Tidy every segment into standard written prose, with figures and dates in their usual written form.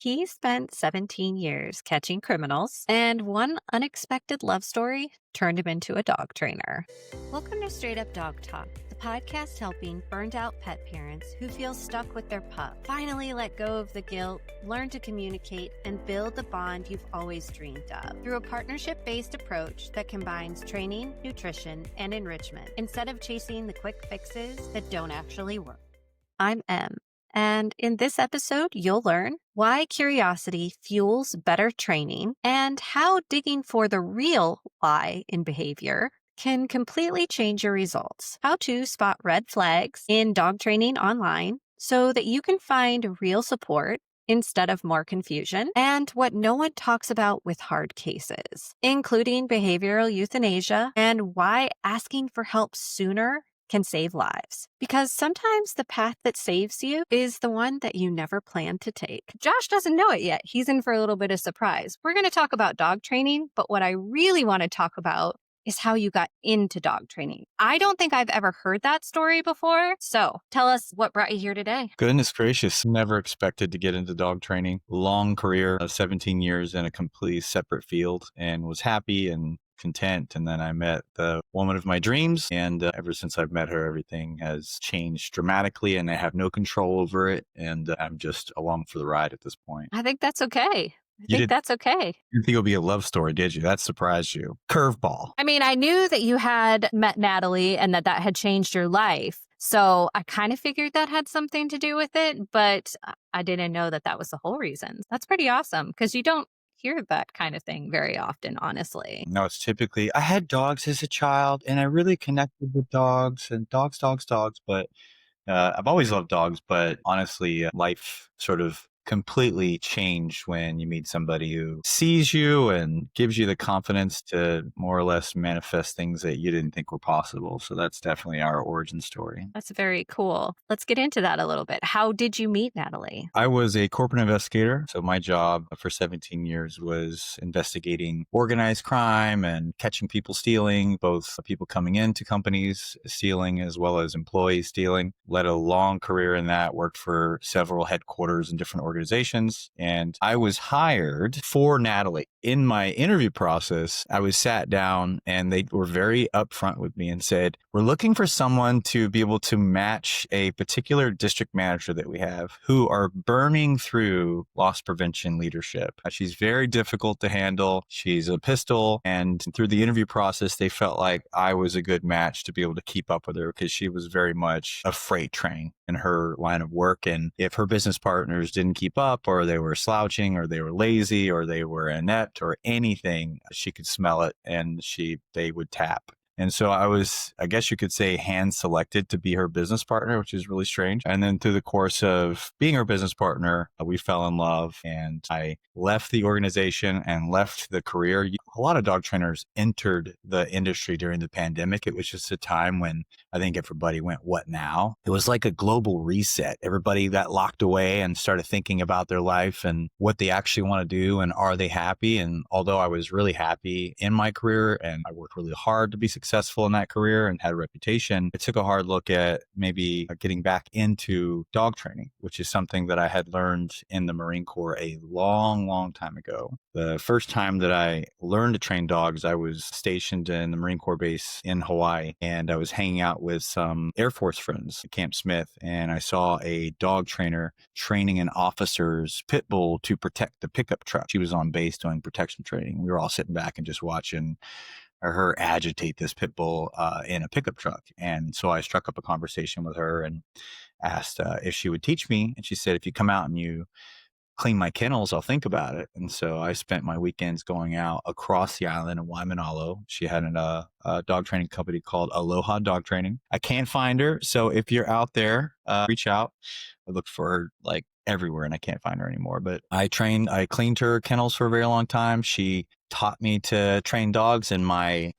He spent 17 years catching criminals, and one unexpected love story turned him into a dog trainer. Welcome to Straight Up Dog Talk, the podcast helping burned out pet parents who feel stuck with their pup finally let go of the guilt, learn to communicate, and build the bond you've always dreamed of through a partnership based approach that combines training, nutrition, and enrichment instead of chasing the quick fixes that don't actually work. I'm Em. And in this episode, you'll learn why curiosity fuels better training and how digging for the real why in behavior can completely change your results. How to spot red flags in dog training online so that you can find real support instead of more confusion, and what no one talks about with hard cases, including behavioral euthanasia and why asking for help sooner can save lives. Because sometimes the path that saves you is the one that you never planned to take. Josh doesn't know it yet. He's in for a little bit of surprise. We're going to talk about dog training, but what I really want to talk about is how you got into dog training. I don't think I've ever heard that story before. So tell us what brought you here today. Goodness gracious. Never expected to get into dog training. Long career of 17 years in a completely separate field, and was happy and content. And then I met the woman of my dreams. And ever since I've met her, everything has changed dramatically and I have no control over it. And I'm just along for the ride at this point. I think that's okay. You didn't That's okay. think it would be a love story, did you? That surprised you. Curveball. I mean, I knew that you had met Natalie and that had changed your life. So I kind of figured that had something to do with it, but I didn't know that was the whole reason. That's pretty awesome because you don't hear that kind of thing very often, honestly. No, it's typically, I had dogs as a child and I really connected with dogs and dogs, but I've always loved dogs, but honestly, life sort of completely changed when you meet somebody who sees you and gives you the confidence to more or less manifest things that you didn't think were possible. So that's definitely our origin story. That's very cool. Let's get into that a little bit. How did you meet Natalie? I was a corporate investigator. So my job for 17 years was investigating organized crime and catching people stealing, both people coming into companies stealing as well as employees stealing. Led a long career in that, worked for several headquarters in different organizations. And I was hired for Natalie. In my interview process, I was sat down and they were very upfront with me and said, we're looking for someone to be able to match a particular district manager that we have who are burning through loss prevention leadership. She's very difficult to handle. She's a pistol. And through the interview process, they felt like I was a good match to be able to keep up with her because she was very much a freight train in her line of work. And if her business partners didn't keep up, or they were slouching, or they were lazy, or they were inept, or anything, she could smell it and they would tap. And so I guess you could say, hand selected to be her business partner, which is really strange. And then through the course of being her business partner, we fell in love and I left the organization and left the career. A lot of dog trainers entered the industry during the pandemic. It was just a time when I think everybody went, what now? It was like a global reset. Everybody got locked away and started thinking about their life and what they actually want to do and are they happy? And although I was really happy in my career and I worked really hard to be successful in that career and had a reputation, I took a hard look at maybe getting back into dog training, which is something that I had learned in the Marine Corps a long time ago. The first time that I learned to train dogs, I was stationed in the Marine Corps base in Hawaii, and I was hanging out with some Air Force friends at Camp Smith, and I saw a dog trainer training an officer's pit bull to protect the pickup truck. She was on base doing protection training. We were all sitting back and just watching her agitate this pit bull in a pickup truck. And so I struck up a conversation with her and asked if she would teach me. And she said, if you come out and you clean my kennels, I'll think about it. And so I spent my weekends going out across the island in Waimanalo. She had a dog training company called Aloha Dog Training. I can't find her. So if you're out there, reach out. I looked for her like everywhere and I can't find her anymore. But I cleaned her kennels for a very long time. She taught me to train dogs, and my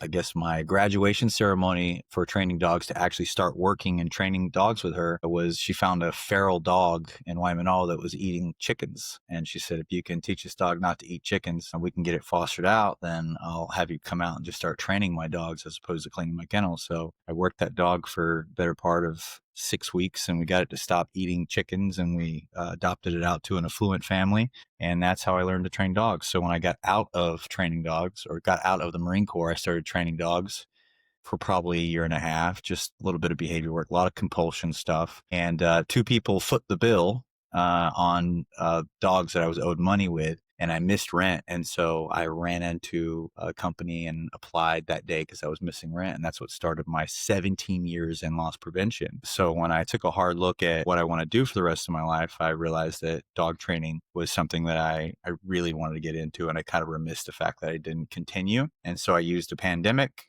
graduation ceremony for training dogs to actually start working and training dogs with her was she found a feral dog in Waimanalo that was eating chickens. And she said, if you can teach this dog not to eat chickens and we can get it fostered out, then I'll have you come out and just start training my dogs as opposed to cleaning my kennels. So I worked that dog for the better part of 6 weeks and we got it to stop eating chickens, and we adopted it out to an affluent family. And that's how I learned to train dogs. So when I got out of training dogs or got out of the Marine Corps, I started training dogs for probably a year and a half, just a little bit of behavior work, a lot of compulsion stuff. And two people foot the bill on dogs that I was owed money with, and I missed rent. And so I ran into a company and applied that day because I was missing rent. And that's what started my 17 years in loss prevention. So when I took a hard look at what I want to do for the rest of my life, I realized that dog training was something that I really wanted to get into. And I kind of remiss the fact that I didn't continue. And so I used a pandemic.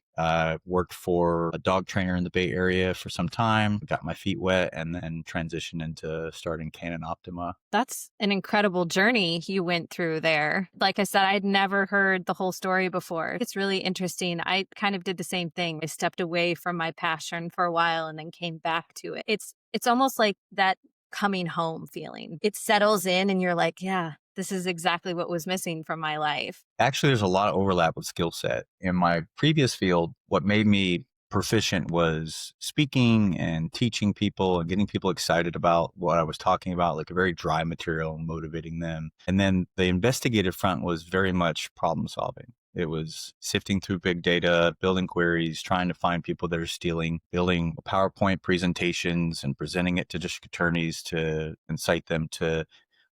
Worked for a dog trainer in the Bay Area for some time, got my feet wet, and then transitioned into starting Canon Optima. That's an incredible journey you went through there. Like I said, I'd never heard the whole story before. It's really interesting. I kind of did the same thing. I stepped away from my passion for a while and then came back to it. It's almost like that coming home feeling. It settles in and you're like, yeah, this is exactly what was missing from my life. Actually, there's a lot of overlap with skill set. In my previous field, what made me proficient was speaking and teaching people and getting people excited about what I was talking about, like a very dry material and motivating them. And then the investigative front was very much problem solving. It was sifting through big data, building queries, trying to find people that are stealing, building PowerPoint presentations and presenting it to district attorneys to incite them to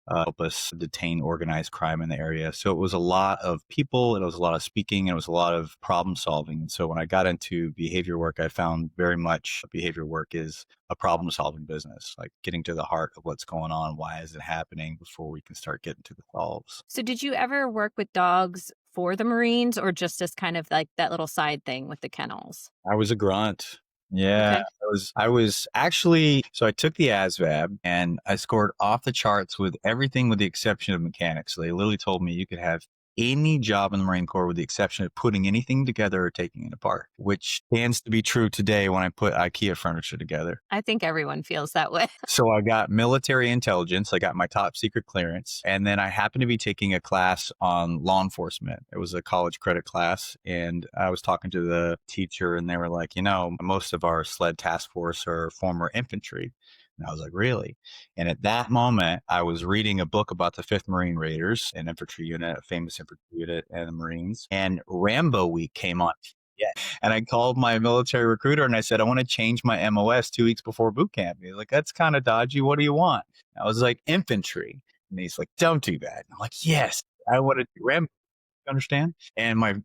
help us detain organized crime in the area. So it was a lot of people, it was a lot of speaking, it was a lot of problem solving. And so when I got into behavior work, I found very much behavior work is a problem solving business, like getting to the heart of what's going on, why is it happening before we can start getting to the solves. So did you ever work with dogs for the Marines or just as kind of like that little side thing with the kennels? I was a grunt. Yeah, Okay. I was actually, so I took the ASVAB and I scored off the charts with everything with the exception of mechanics. So they literally told me you could have any job in the Marine Corps with the exception of putting anything together or taking it apart, which stands to be true today when I put IKEA furniture together. I think everyone feels that way. So I got military intelligence. I got my top secret clearance. And then I happened to be taking a class on law enforcement. It was a college credit class. And I was talking to the teacher and they were like, most of our SLED task force are former infantry. And I was like, really? And at that moment, I was reading a book about the 5th Marine Raiders, an infantry unit, a famous infantry unit in the Marines. And Rambo Week came on. Yeah. And I called my military recruiter and I said, I want to change my MOS 2 weeks before boot camp. He's like, that's kind of dodgy. What do you want? I was like, infantry. And he's like, don't do that. And I'm like, yes, I want to do Rambo. Understand? And my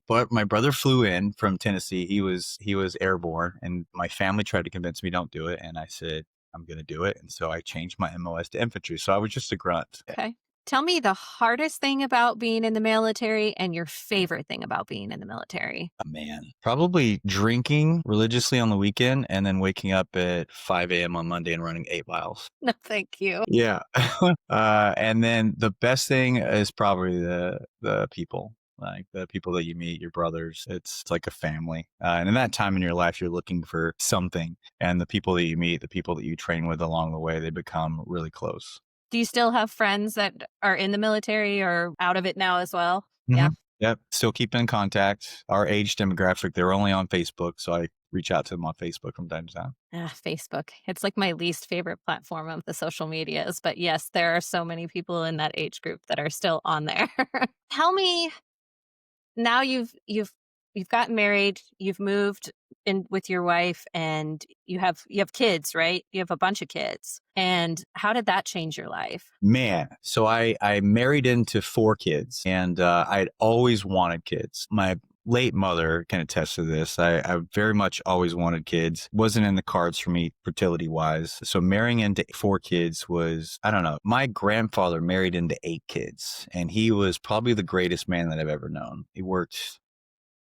brother flew in from Tennessee. He was airborne, and my family tried to convince me don't do it. And I said, I'm going to do it. And so I changed my MOS to infantry. So I was just a grunt. Okay. Tell me the hardest thing about being in the military and your favorite thing about being in the military. Oh, man, probably drinking religiously on the weekend and then waking up at 5 a.m. on Monday and running 8 miles. No, thank you. Yeah. And then the best thing is probably the people. Like the people that you meet, your brothers, it's like a family. And in that time in your life, you're looking for something. And the people that you meet, the people that you train with along the way, they become really close. Do you still have friends that are in the military or out of it now as well? Mm-hmm. Yeah. Yep. Still keeping in contact. Our age demographic, they're only on Facebook. So I reach out to them on Facebook from time to time. Facebook. It's like my least favorite platform of the social medias. But yes, there are so many people in that age group that are still on there. Tell me, now you've gotten married, you've moved in with your wife, and you have kids, right? You have a bunch of kids. And how did that change your life? Man, so I married into 4 kids, and I'd always wanted kids. My late mother can attest to this. I very much always wanted kids. Wasn't in the cards for me fertility wise. So marrying into 4 kids was, I don't know. My grandfather married into 8 kids, and he was probably the greatest man that I've ever known. He worked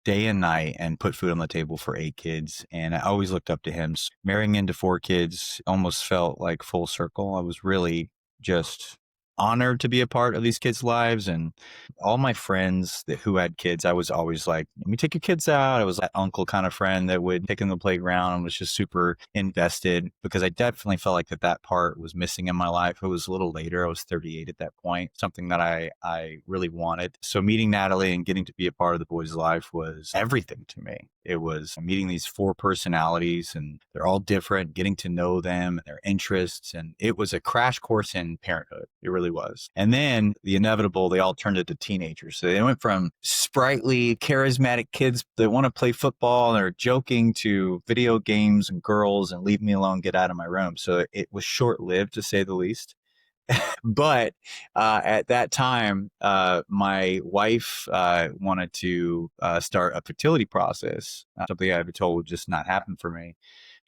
day and night and put food on the table for 8 kids. And I always looked up to him. Marrying into 4 kids almost felt like full circle. I was really just honored to be a part of these kids' lives. And all my friends who had kids, I was always like, let me take your kids out. I was that uncle kind of friend that would take them to the playground and was just super invested because I definitely felt like that part was missing in my life. It was a little later. I was 38 at that point, something that I really wanted. So meeting Natalie and getting to be a part of the boys' life was everything to me. It was meeting these 4 personalities and they're all different, getting to know them and their interests. And it was a crash course in parenthood. It really was. And then the inevitable, they all turned into teenagers. So they went from sprightly, charismatic kids that want to play football and are joking to video games and girls and leave me alone, get out of my room. So it was short lived, to say the least. But at that time, my wife wanted to start a fertility process, something I had told would just not happen for me.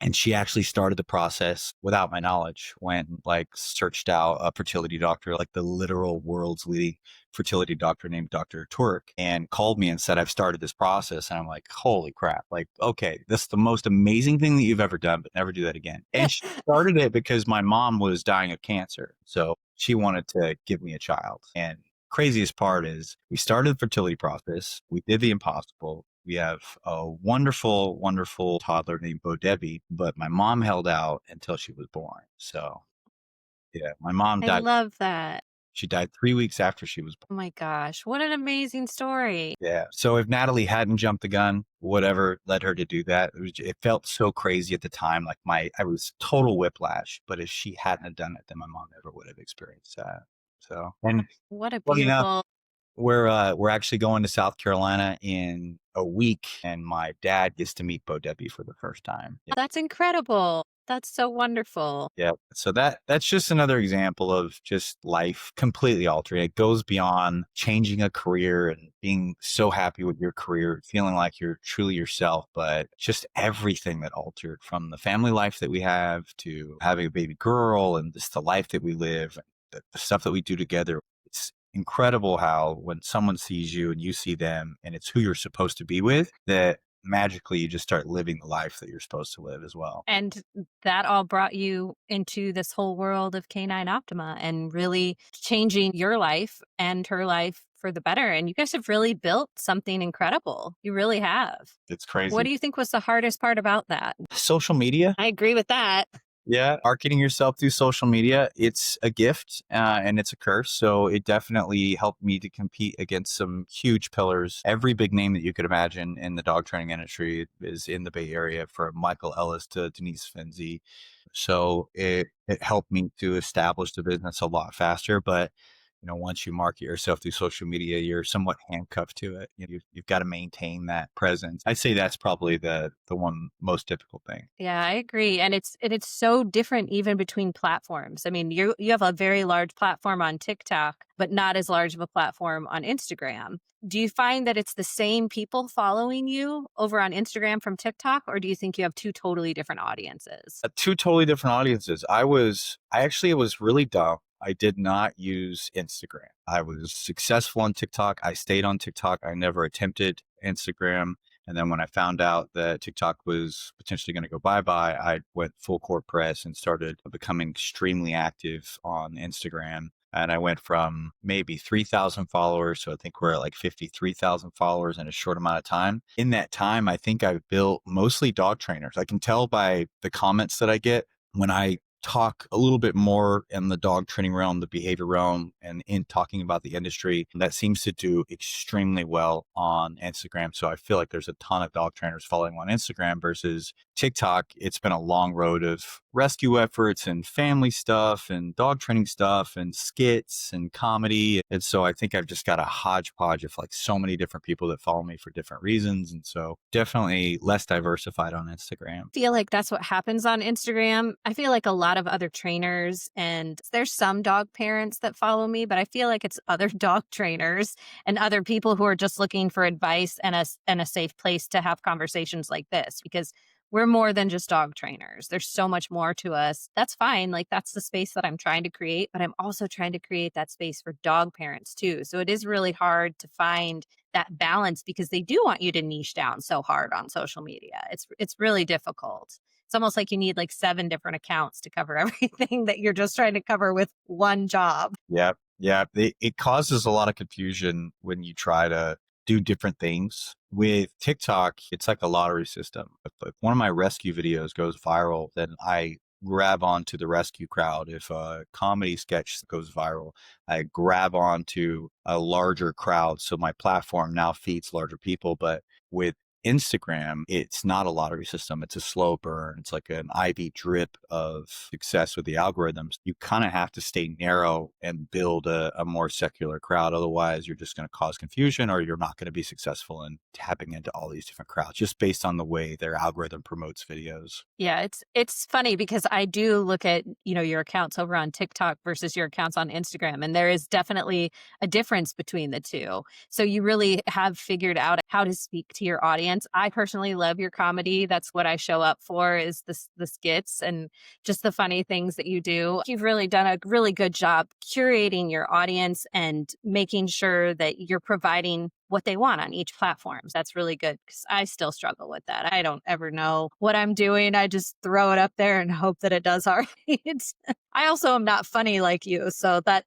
And she actually started the process without my knowledge, went and like searched out a fertility doctor, like the literal world's leading fertility doctor named Dr. Turk, and called me and said, I've started this process. And I'm like, holy crap. Like, okay, this is the most amazing thing that you've ever done, but never do that again. And she started it because my mom was dying of cancer. So she wanted to give me a child. And craziest part is we started the fertility process. We did the impossible. We have a wonderful, wonderful toddler named Bo Debbie, but my mom held out until she was born. So yeah, my mom I died. love that. She died 3 weeks after she was born. Oh my gosh, what an amazing story. Yeah. So if Natalie hadn't jumped the gun, whatever led her to do that, it felt so crazy at the time. Like I was total whiplash, but if she hadn't have done it, then my mom never would have experienced that. So, and What a funny enough, beautiful. we're actually going to South Carolina in a week, and my dad gets to meet Bo Debbie for the first time. Yeah. That's incredible. That's so wonderful. Yeah. So that's just another example of just life completely altering. It goes beyond changing a career and being so happy with your career, feeling like you're truly yourself, but just everything that altered, from the family life that we have to having a baby girl and just the life that we live and the stuff that we do together. It's incredible how when someone sees you and you see them and it's who you're supposed to be with, that magically you just start living the life that you're supposed to live as well. And that all brought you into this whole world of Canine Optima and really changing your life and her life for the better. And you guys have really built something incredible. You really have. It's What crazy. do you think was the hardest part about that? Social media. I agree with that. Yeah, marketing yourself through social media, it's a gift and it's a curse. So it definitely helped me to compete against some huge pillars. Every big name that you could imagine in the dog training industry is in the Bay Area, from Michael Ellis to Denise Fenzi. So it helped me to establish the business a lot faster. But once you market yourself through social media, you're somewhat handcuffed to it. You've got to maintain that presence. I'd say that's probably the one most difficult thing. Yeah, I agree. And it's so different even between platforms. I mean, you have a very large platform on TikTok, but not as large of a platform on Instagram. Do you find that it's the same people following you over on Instagram from TikTok, or do you think you have two totally different audiences? Two totally different audiences. I actually was really dumb. I did not use Instagram. I was successful on TikTok. I stayed on TikTok. I never attempted Instagram. And then when I found out that TikTok was potentially going to go bye-bye, I went full court press and started becoming extremely active on Instagram. And I went from maybe 3,000 followers. So I think we're at like 53,000 followers in a short amount of time. In that time, I think I've built mostly dog trainers. I can tell by the comments that I get when I talk a little bit more in the dog training realm, the behavior realm, and in talking about the industry. That seems to do extremely well on Instagram. So I feel like there's a ton of dog trainers following on Instagram versus TikTok. It's been a long road of rescue efforts and family stuff and dog training stuff and skits and comedy. And so I think I've just got a hodgepodge of like so many different people that follow me for different reasons. And so definitely less diversified on Instagram. Feel like that's what happens on Instagram. I feel like a lot of other trainers, and there's some dog parents that follow me, but I feel like it's other dog trainers and other people who are just looking for advice and a safe place to have conversations like this, because we're more than just dog trainers. There's so much more to us. That's fine. Like, that's the space that I'm trying to create, but I'm also trying to create that space for dog parents too. So it is really hard to find that balance because they do want you to niche down so hard on social media. It's really difficult. It's almost like you need like 7 different accounts to cover everything that you're just trying to cover with one job. Yeah. Yeah. It causes a lot of confusion when you try to do different things. With TikTok, it's like a lottery system. If one of my rescue videos goes viral, then I grab onto the rescue crowd. If a comedy sketch goes viral, I grab onto a larger crowd. So my platform now feeds larger people. But with Instagram, it's not a lottery system. It's a slow burn. It's like an IV drip of success with the algorithms. You kind of have to stay narrow and build a more secular crowd. Otherwise, you're just going to cause confusion, or you're not going to be successful in tapping into all these different crowds just based on the way their algorithm promotes videos. Yeah, it's funny because I do look at, your accounts over on TikTok versus your accounts on Instagram, and there is definitely a difference between the two. So you really have figured out how to speak to your audience. I personally love your comedy. That's what I show up for, is the skits and just the funny things that you do. You've really done a really good job curating your audience and making sure that you're providing what they want on each platform. That's really good, because I still struggle with that. I don't ever know what I'm doing. I just throw it up there and hope that it does all right. I also am not funny like you, so that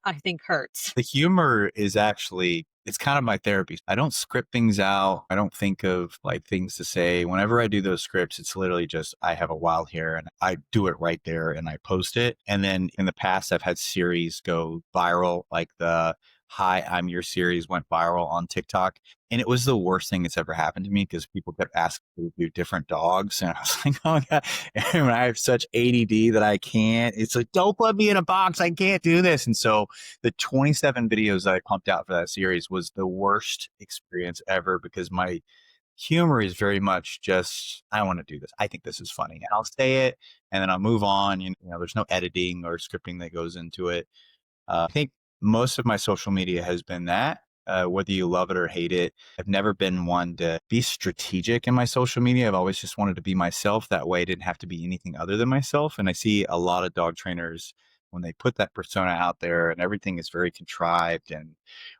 I think hurts. The humor is actually, it's kind of my therapy. I don't script things out. I don't think of like things to say. Whenever I do those scripts, it's literally just, I have a wild hair and I do it right there and I post it. And then in the past, I've had series go viral, like the Hi, I'm Your series went viral on TikTok. And it was the worst thing that's ever happened to me, because people kept asking me to do different dogs. And I was like, oh my God. And I have such ADD that I can't. It's like, don't put me in a box. I can't do this. And so the 27 videos that I pumped out for that series was the worst experience ever, because my humor is very much just, I want to do this. I think this is funny. And I'll say it and then I'll move on. There's no editing or scripting that goes into it. I think most of my social media has been that. Whether you love it or hate it, I've never been one to be strategic in my social media. I've always just wanted to be myself. That way I didn't have to be anything other than myself. And I see a lot of dog trainers, when they put that persona out there and everything is very contrived and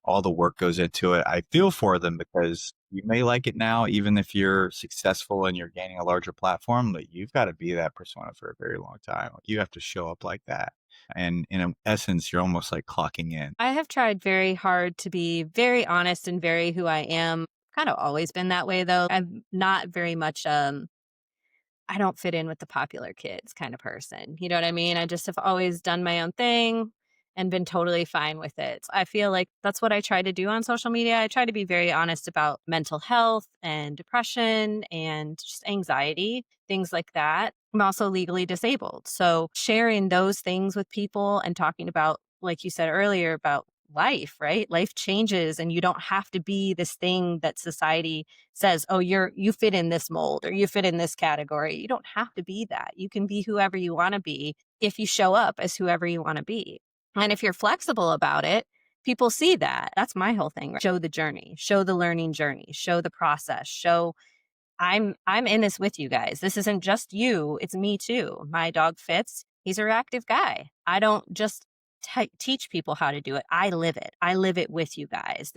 all the work goes into it, I feel for them, because you may like it now, even if you're successful and you're gaining a larger platform, but you've got to be that persona for a very long time. You have to show up like that. And in essence, you're almost like clocking in. I have tried very hard to be very honest and very who I am. Kind of always been that way, though. I'm not very much I don't fit in with the popular kids kind of person. You know what I mean? I just have always done my own thing and been totally fine with it. I feel like that's what I try to do on social media. I try to be very honest about mental health and depression and just anxiety, things like that. I'm also legally disabled. So sharing those things with people and talking about, like you said earlier, about life, right? Life changes and you don't have to be this thing that society says, oh, you fit in this mold or you fit in this category. You don't have to be that. You can be whoever you want to be if you show up as whoever you want to be. And if you're flexible about it, people see that. That's my whole thing. Right? Show the journey, show the learning journey, show the process, show I'm in this with you guys. This isn't just you, it's me too. My dog Fitz, he's a reactive guy. I don't just teach people how to do it. I live it. I live it with you guys.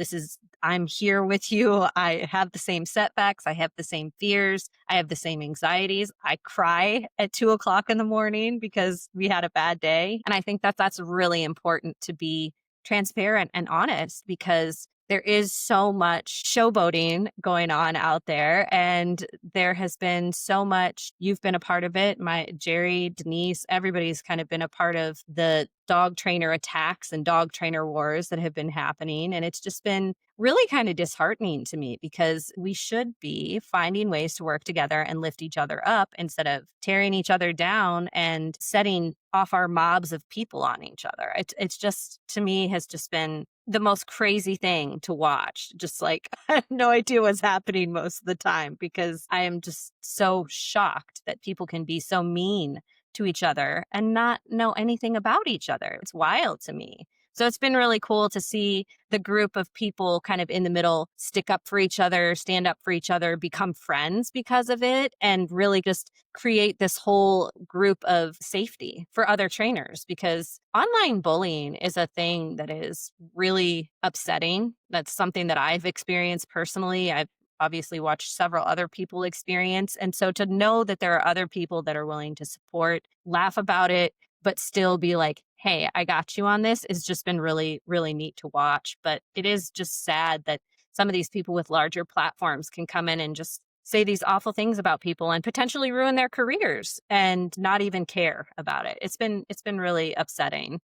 I'm here with you. I have the same setbacks. I have the same fears. I have the same anxieties. I cry at 2 o'clock in the morning because we had a bad day. And I think that that's really important, to be transparent and honest, because there is so much showboating going on out there, and there has been so much. You've been a part of it. Jerry, Denise, everybody's kind of been a part of the dog trainer attacks and dog trainer wars that have been happening. And it's just been really kind of disheartening to me, because we should be finding ways to work together and lift each other up instead of tearing each other down and setting off our mobs of people on each other. It's just, to me, has just been the most crazy thing to watch. Just like, I have no idea what's happening most of the time, because I am just so shocked that people can be so mean to each other and not know anything about each other. It's wild to me. So it's been really cool to see the group of people kind of in the middle stick up for each other, stand up for each other, become friends because of it, and really just create this whole group of safety for other trainers. Because online bullying is a thing that is really upsetting. That's something that I've experienced personally. I've obviously watched several other people experience. And so to know that there are other people that are willing to support, laugh about it, but still be like, hey, I got you on this, has just been really, really neat to watch. But it is just sad that some of these people with larger platforms can come in and just say these awful things about people and potentially ruin their careers and not even care about it. It's been really upsetting.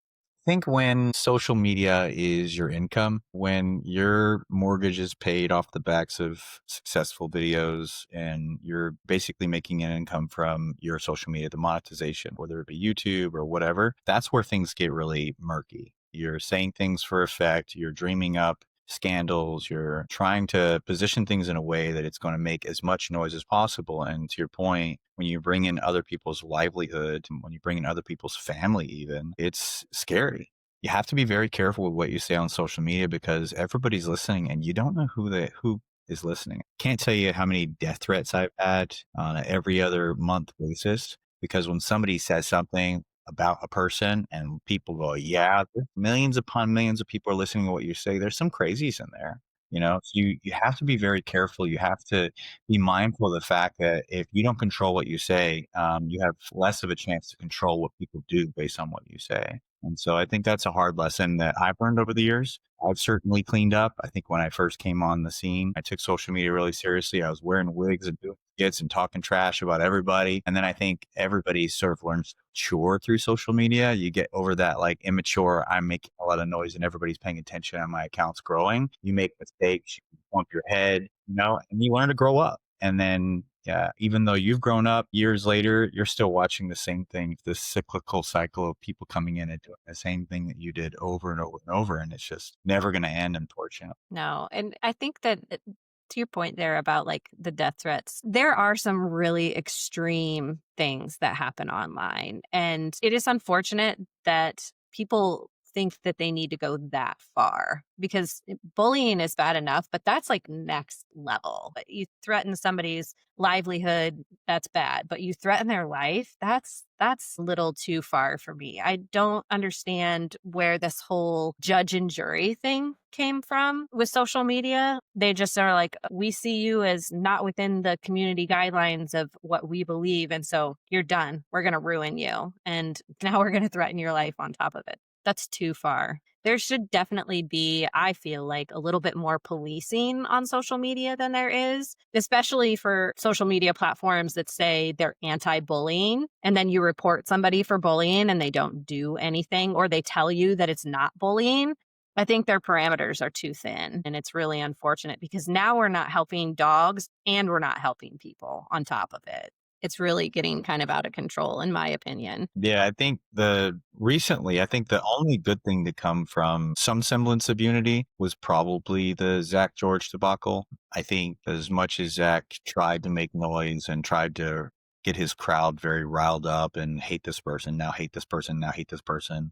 Think when social media is your income, when your mortgage is paid off the backs of successful videos and you're basically making an income from your social media, the monetization, whether it be YouTube or whatever, that's where things get really murky. You're saying things for effect, you're dreaming up scandals, you're trying to position things in a way that it's going to make as much noise as possible. And to your point, when you bring in other people's livelihood, when you bring in other people's family, even, it's scary. You have to be very careful with what you say on social media because everybody's listening and you don't know who is listening. Can't tell you how many death threats I've had on a every other month basis because when somebody says something about a person and people go, yeah, millions upon millions of people are listening to what you say. There's some crazies in there. So you have to be very careful. You have to be mindful of the fact that if you don't control what you say, you have less of a chance to control what people do based on what you say. And so I think that's a hard lesson that I've learned over the years. I've certainly cleaned up. I think when I first came on the scene, I took social media really seriously. I was wearing wigs and doing skits and talking trash about everybody. And then I think everybody sort of learns to mature through social media. You get over that like immature, I'm making a lot of noise and everybody's paying attention and my account's growing. You make mistakes, you bump your head, and you learn to grow up. And then, yeah, even though you've grown up years later, you're still watching the same thing, this cyclical cycle of people coming in and doing the same thing that you did over and over and over. And it's just never going to end, unfortunately. No. And I think that to your point there about like the death threats, there are some really extreme things that happen online. And it is unfortunate that people think that they need to go that far because bullying is bad enough, but that's like next level. But you threaten somebody's livelihood, that's bad. But you threaten their life, that's a little too far for me. I don't understand where this whole judge and jury thing came from with social media. They just are like, we see you as not within the community guidelines of what we believe. And so you're done. We're going to ruin you. And now we're going to threaten your life on top of it. That's too far. There should definitely be, I feel like, a little bit more policing on social media than there is, especially for social media platforms that say they're anti-bullying. And then you report somebody for bullying and they don't do anything, or they tell you that it's not bullying. I think their parameters are too thin. And it's really unfortunate because now we're not helping dogs and we're not helping people on top of it. It's really getting kind of out of control, in my opinion. Yeah, I think the only good thing to come from some semblance of unity was probably the Zach George debacle. I think as much as Zach tried to make noise and tried to get his crowd very riled up and hate this person, now hate this person, now hate this person,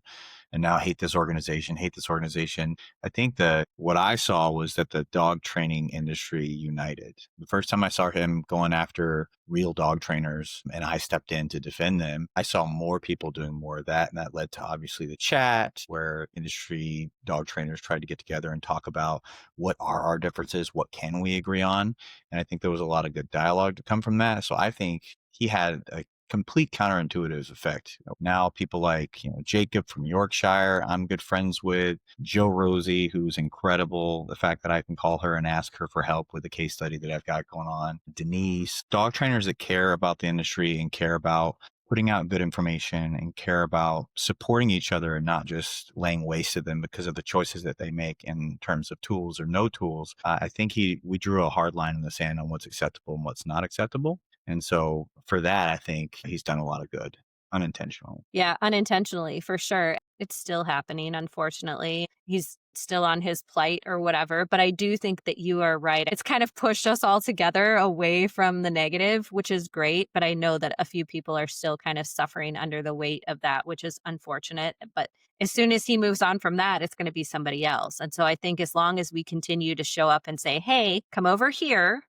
and now hate this organization, hate this organization. I think that what I saw was that the dog training industry united. The first time I saw him going after real dog trainers and I stepped in to defend them, I saw more people doing more of that. And that led to obviously the chat where industry dog trainers tried to get together and talk about what are our differences, what can we agree on. And I think there was a lot of good dialogue to come from that. So I think he had a complete counterintuitive effect. Now people like, Jacob from Yorkshire, I'm good friends with Joe Rosie, who's incredible. The fact that I can call her and ask her for help with the case study that I've got going on. Denise, dog trainers that care about the industry and care about putting out good information and care about supporting each other and not just laying waste to them because of the choices that they make in terms of tools or no tools. I think we drew a hard line in the sand on what's acceptable and what's not acceptable. And so for that, I think he's done a lot of good unintentionally. Yeah, unintentionally, for sure. It's still happening, unfortunately. He's still on his plight or whatever. But I do think that you are right. It's kind of pushed us all together away from the negative, which is great. But I know that a few people are still kind of suffering under the weight of that, which is unfortunate. But as soon as he moves on from that, it's going to be somebody else. And so I think as long as we continue to show up and say, hey, come over here,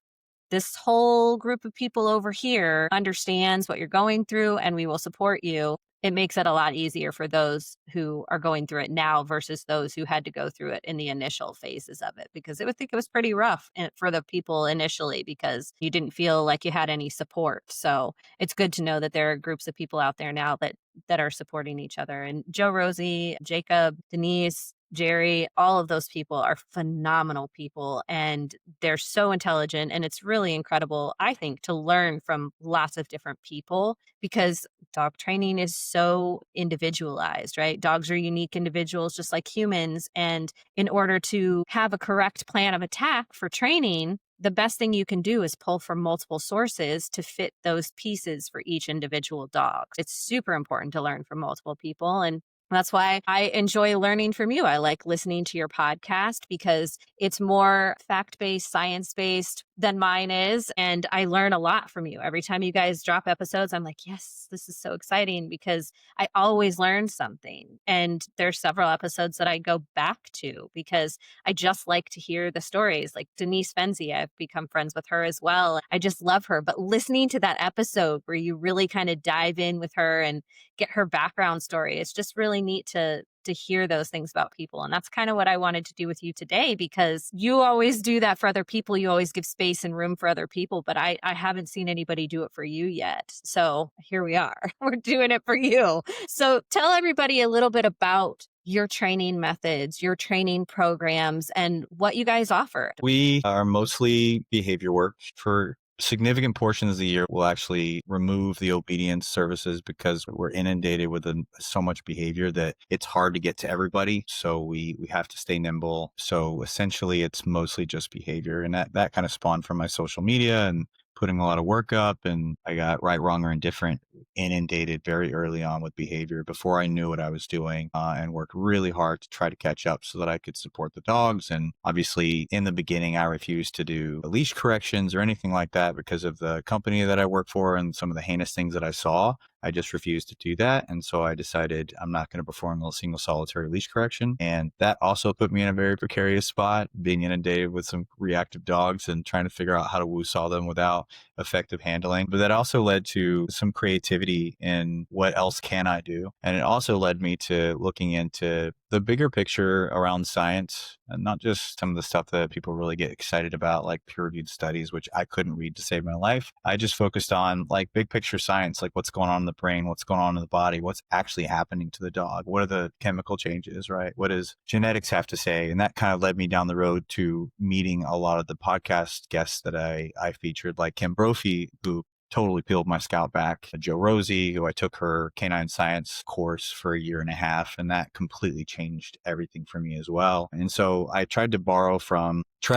this whole group of people over here understands what you're going through and we will support you. It makes it a lot easier for those who are going through it now versus those who had to go through it in the initial phases of it, because I would think it was pretty rough for the people initially because you didn't feel like you had any support. So it's good to know that there are groups of people out there now that are supporting each other. And Joe Rosie, Jacob, Denise, Jerry, all of those people are phenomenal people and they're so intelligent. And it's really incredible, I think, to learn from lots of different people because dog training is so individualized, right? Dogs are unique individuals just like humans. And in order to have a correct plan of attack for training, the best thing you can do is pull from multiple sources to fit those pieces for each individual dog. It's super important to learn from multiple people. And that's why I enjoy learning from you. I like listening to your podcast because it's more fact based, science based than mine is. And I learn a lot from you. Every time you guys drop episodes, I'm like, yes, this is so exciting because I always learn something. And there's several episodes that I go back to because I just like to hear the stories. Like Denise Fenzi, I've become friends with her as well. I just love her. But listening to that episode where you really kind of dive in with her and get her background story, it's just really neat to hear those things about people. And that's kind of what I wanted to do with you today because you always do that for other people. You always give space and room for other people, but I haven't seen anybody do it for you yet. So here we are. We're doing it for you. So tell everybody a little bit about your training methods, your training programs, and what you guys offer. We are mostly behavior work. For significant portions of the year, we'll actually remove the obedience services because we're inundated with so much behavior that it's hard to get to everybody. So we have to stay nimble. So essentially, it's mostly just behavior. And that kind of spawned from my social media and putting a lot of work up. And I got right, wrong, or indifferent inundated very early on with behavior before I knew what I was doing, and worked really hard to try to catch up so that I could support the dogs. And obviously in the beginning, I refused to do leash corrections or anything like that because of the company that I work for and some of the heinous things that I saw. I just refused to do that. And so I decided I'm not going to perform a single solitary leash correction. And that also put me in a very precarious spot, being inundated with some reactive dogs and trying to figure out how to woo-saw them without effective handling. But that also led to some creativity in what else can I do. And it also led me to looking into the bigger picture around science and not just some of the stuff that people really get excited about, like peer-reviewed studies, which I couldn't read to save my life. I just focused on like big picture science, like what's going on in the brain, what's going on in the body, what's actually happening to the dog, what are the chemical changes, right? What does genetics have to say? And that kind of led me down the road to meeting a lot of the podcast guests that I featured, like Kim Brophy, who totally peeled my scout back. Joe Rosie, who I took her canine science course for a year and a half, and that completely changed everything for me as well. And so I tried to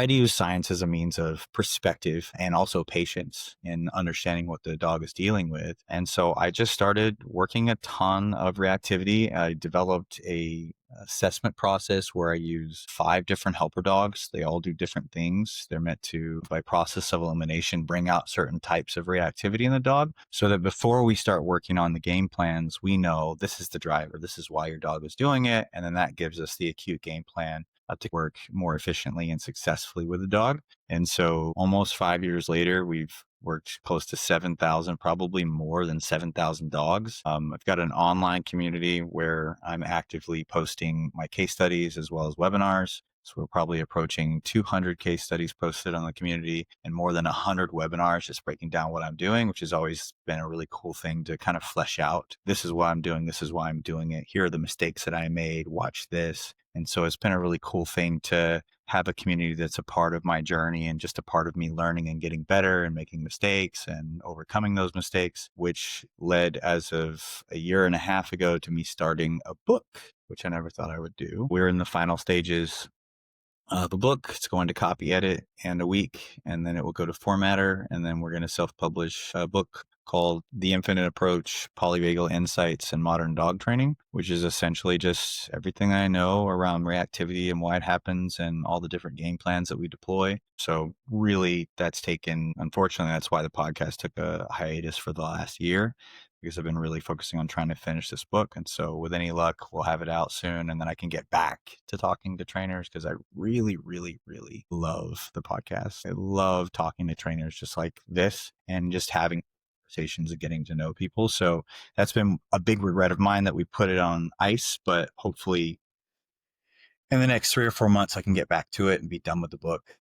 use science as a means of perspective and also patience in understanding what the dog is dealing with. And so I just started working a ton of reactivity. I developed a assessment process where I use 5 different helper dogs. They all do different things. They're meant to, by process of elimination, bring out certain types of reactivity in the dog so that before we start working on the game plans, we know this is the driver. This is why your dog is doing it. And then that gives us the acute game plan to work more efficiently and successfully with the dog. And so almost 5 years later, we've worked close to 7,000, probably more than 7,000 dogs. I've got an online community where I'm actively posting my case studies as well as webinars. So we're probably approaching 200 case studies posted on the community and more than 100 webinars just breaking down what I'm doing, which has always been a really cool thing to kind of flesh out. This is what I'm doing. This is why I'm doing it. Here are the mistakes that I made. Watch this. And so it's been a really cool thing to have a community that's a part of my journey and just a part of me learning and getting better and making mistakes and overcoming those mistakes, which led as of a year and a half ago to me starting a book, which I never thought I would do. We're in the final stages of a book. It's going to copy edit in a week, and then it will go to formatter, and then we're going to self-publish a book called The Infinite Approach, Polyvagal Insights in Modern Dog Training, which is essentially just everything that I know around reactivity and why it happens and all the different game plans that we deploy. So really unfortunately, that's why the podcast took a hiatus for the last year, because I've been really focusing on trying to finish this book. And so with any luck, we'll have it out soon. And then I can get back to talking to trainers because I really, really, really love the podcast. I love talking to trainers just like this and just having conversations and getting to know people. So that's been a big regret of mine that we put it on ice, but hopefully in the next 3 or 4 months, I can get back to it and be done with the book.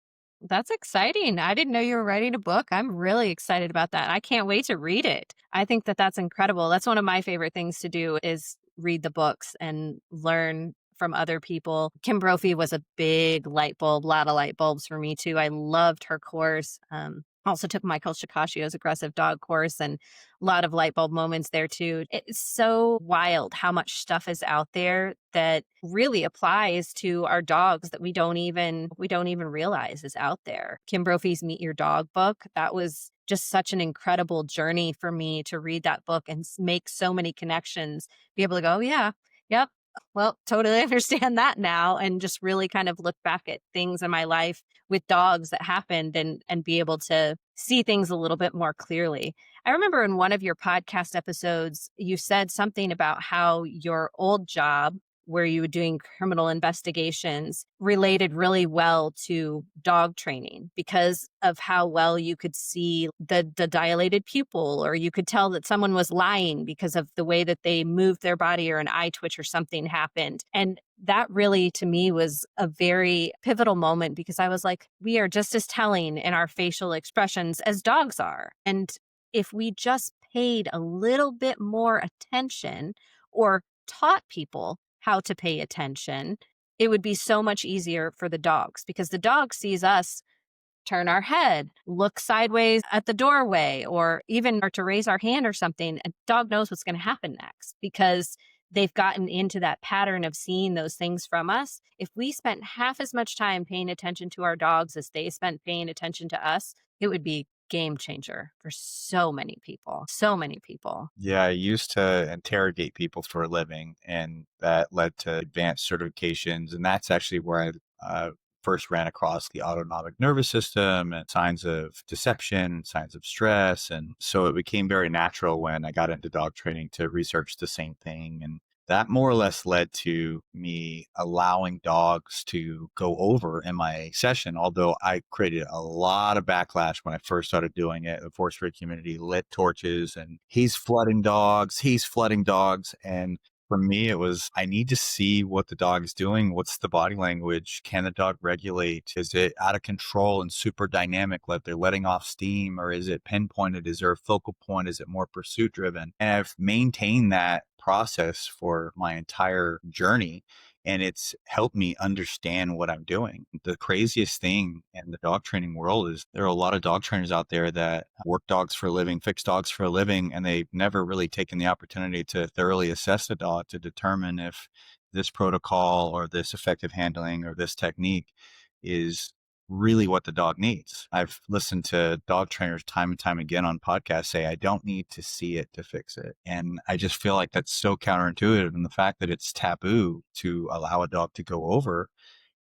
That's exciting. I didn't know you were writing a book. I'm really excited about that. I can't wait to read it. I think that that's incredible. That's one of my favorite things to do is read the books and learn from other people. Kim Brophy was a big light bulb, a lot of light bulbs for me too. I loved her course. Also took Michael Shikashio's aggressive dog course, and a lot of light bulb moments there too. It's so wild how much stuff is out there that really applies to our dogs that we don't even realize is out there. Kim Brophy's Meet Your Dog book, that was just such an incredible journey for me to read that book and make so many connections, be able to go, "Oh, yeah, yep, well, totally understand that now," and just really kind of look back at things in my life with dogs that happened and be able to see things a little bit more clearly. I remember in one of your podcast episodes, you said something about how your old job, where you were doing criminal investigations, related really well to dog training because of how well you could see the dilated pupil, or you could tell that someone was lying because of the way that they moved their body, or an eye twitch or something happened. And that really, to me, was a very pivotal moment because I was like, we are just as telling in our facial expressions as dogs are. And if we just paid a little bit more attention, or taught people how to pay attention, it would be so much easier for the dogs, because the dog sees us turn our head, look sideways at the doorway, or even or to raise our hand or something. A dog knows what's going to happen next because they've gotten into that pattern of seeing those things from us. If we spent half as much time paying attention to our dogs as they spent paying attention to us, it would be game changer for so many people. So many people. Yeah, I used to interrogate people for a living, and that led to advanced certifications. And that's actually where I first ran across the autonomic nervous system and signs of deception, signs of stress. And so it became very natural when I got into dog training to research the same thing. And that more or less led to me allowing dogs to go over in my session, although I created a lot of backlash when I first started doing it. The force free community lit torches and he's flooding dogs, he's flooding dogs. And for me, it was, I need to see what the dog is doing. What's the body language? Can the dog regulate? Is it out of control and super dynamic, like they're letting off steam? Or is it pinpointed? Is there a focal point? Is it more pursuit driven? And I've maintained that process for my entire journey. And it's helped me understand what I'm doing. The craziest thing in the dog training world is there are a lot of dog trainers out there that work dogs for a living, fix dogs for a living, and they've never really taken the opportunity to thoroughly assess the dog to determine if this protocol or this effective handling or this technique is really what the dog needs. I've listened to dog trainers time and time again on podcasts say, I don't need to see it to fix it. And I just feel like that's so counterintuitive. And the fact that it's taboo to allow a dog to go over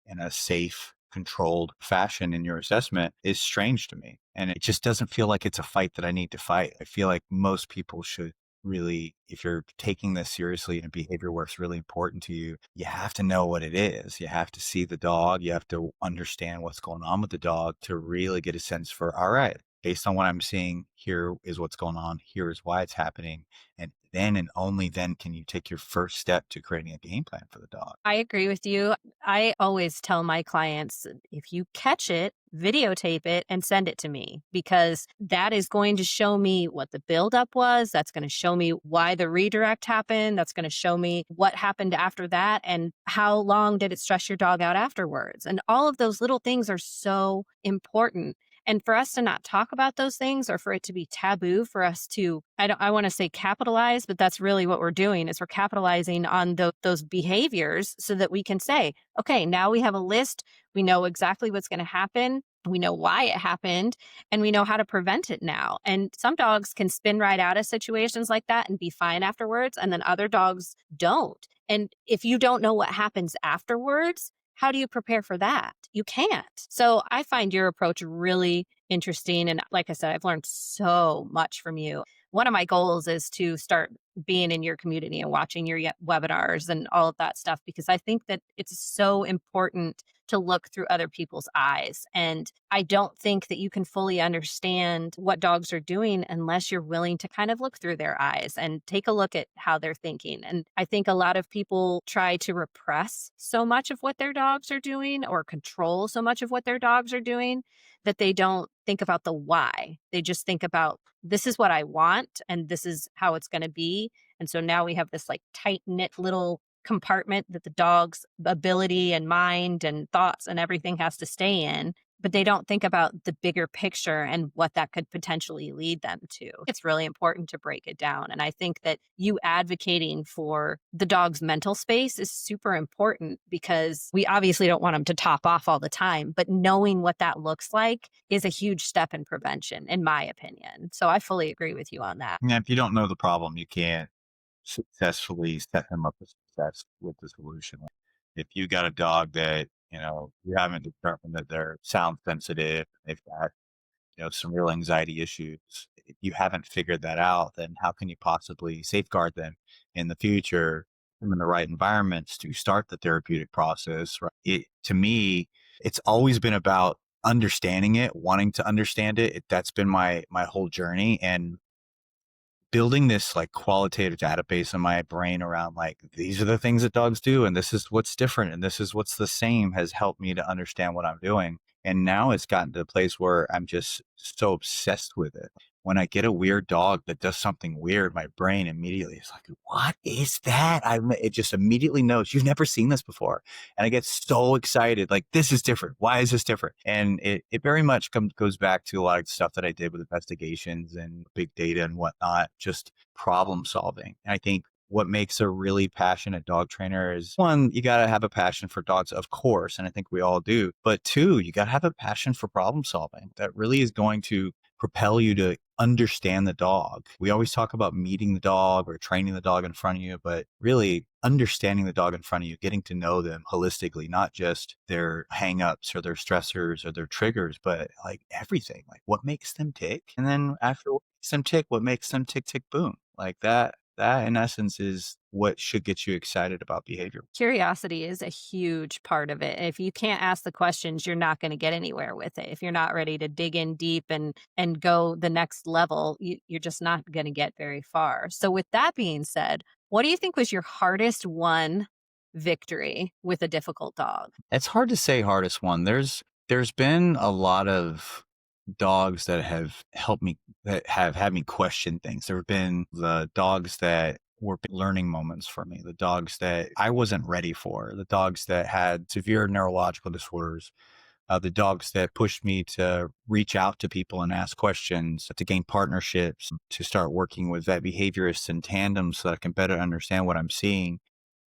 in a safe, controlled fashion in your assessment is strange to me. And it just doesn't feel like it's a fight that I need to fight. I feel like most people should really, if you're taking this seriously and behavior work's really important to you, you have to know what it is. You have to see the dog. You have to understand what's going on with the dog to really get a sense for, all right, based on what I'm seeing, here is what's going on. Here is why it's happening. And then and only then can you take your first step to creating a game plan for the dog. I agree with you. I always tell my clients, if you catch it, videotape it and send it to me, because that is going to show me what the buildup was. That's going to show me why the redirect happened. That's going to show me what happened after that and how long did it stress your dog out afterwards. And all of those little things are so important. And for us to not talk about those things, or for it to be taboo, for us to, I want to say capitalize, but that's really what we're doing is we're capitalizing on those behaviors so that we can say, okay, now we have a list. We know exactly what's going to happen. We know why it happened, and we know how to prevent it now. And some dogs can spin right out of situations like that and be fine afterwards. And then other dogs don't. And if you don't know what happens afterwards, how do you prepare for that? You can't. So I find your approach really interesting. And like I said, I've learned so much from you. One of my goals is to start being in your community and watching your webinars and all of that stuff, because I think that it's so important to look through other people's eyes. And I don't think that you can fully understand what dogs are doing unless you're willing to kind of look through their eyes and take a look at how they're thinking. And I think a lot of people try to repress so much of what their dogs are doing, or control so much of what their dogs are doing, that they don't think about the why. They just think about, this is what I want and this is how it's going to be. And so now we have this like tight knit little compartment that the dog's ability and mind and thoughts and everything has to stay in, but they don't think about the bigger picture and what that could potentially lead them to. It's really important to break it down. And I think that you advocating for the dog's mental space is super important because we obviously don't want them to top off all the time, but knowing what that looks like is a huge step in prevention, in my opinion. So I fully agree with you on that. Yeah, if you don't know the problem, you can't successfully set them up for success with the solution. Like, if you got a dog that, you haven't determined that they're sound sensitive, they've got, some real anxiety issues. If you haven't figured that out, then how can you possibly safeguard them in the future, put them in the right environments to start the therapeutic process? Right? To me, it's always been about understanding it, wanting to understand it. That's been my whole journey. And building this like qualitative database in my brain around like these are the things that dogs do and this is what's different and this is what's the same has helped me to understand what I'm doing. And now it's gotten to the place where I'm just so obsessed with it. When I get a weird dog that does something weird, my brain immediately is like, what is that? It just immediately knows you've never seen this before. And I get so excited. Like, this is different. Why is this different? And it very much goes back to a lot of stuff that I did with investigations and big data and whatnot, just problem solving. And I think what makes a really passionate dog trainer is, one, you got to have a passion for dogs, of course. And I think we all do. But two, you got to have a passion for problem solving that really is going to propel you to understand the dog. We always talk about meeting the dog or training the dog in front of you, but really understanding the dog in front of you, getting to know them holistically, not just their hangups or their stressors or their triggers, but like everything, like what makes them tick. And then after what makes them tick, what makes them tick, tick, boom. Like that in essence is what should get you excited about behavior. Curiosity is a huge part of it. If you can't ask the questions, you're not going to get anywhere with it. If you're not ready to dig in deep and go the next level, you're just not going to get very far. So with that being said, what do you think was your hardest won victory with a difficult dog? It's hard to say hardest one. There's been a lot of dogs that have helped me, that have had me question things. There have been the dogs that were learning moments for me, the dogs that I wasn't ready for, the dogs that had severe neurological disorders, the dogs that pushed me to reach out to people and ask questions, to gain partnerships, to start working with vet behaviorists in tandem so that I can better understand what I'm seeing.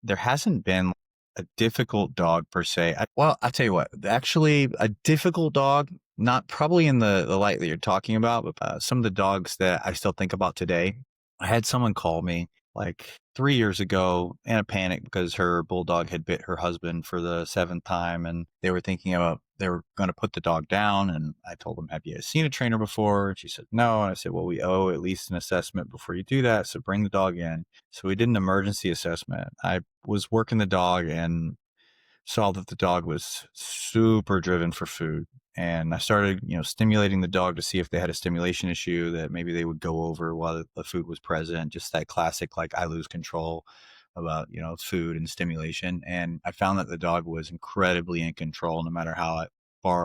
There hasn't been a difficult dog per se. I'll tell you what, actually a difficult dog, not probably in the light that you're talking about, but some of the dogs that I still think about today. I had someone call me like 3 years ago in a panic because her bulldog had bit her husband for the seventh time. And they were thinking about, they were going to put the dog down. And I told them, have you seen a trainer before? And she said, no. And I said, well, we owe at least an assessment before you do that. So bring the dog in. So we did an emergency assessment. I was working the dog and saw that the dog was super driven for food. And I started, stimulating the dog to see if they had a stimulation issue that maybe they would go over while the food was present. Just that classic, like I lose control about, food and stimulation. And I found that the dog was incredibly in control, no matter how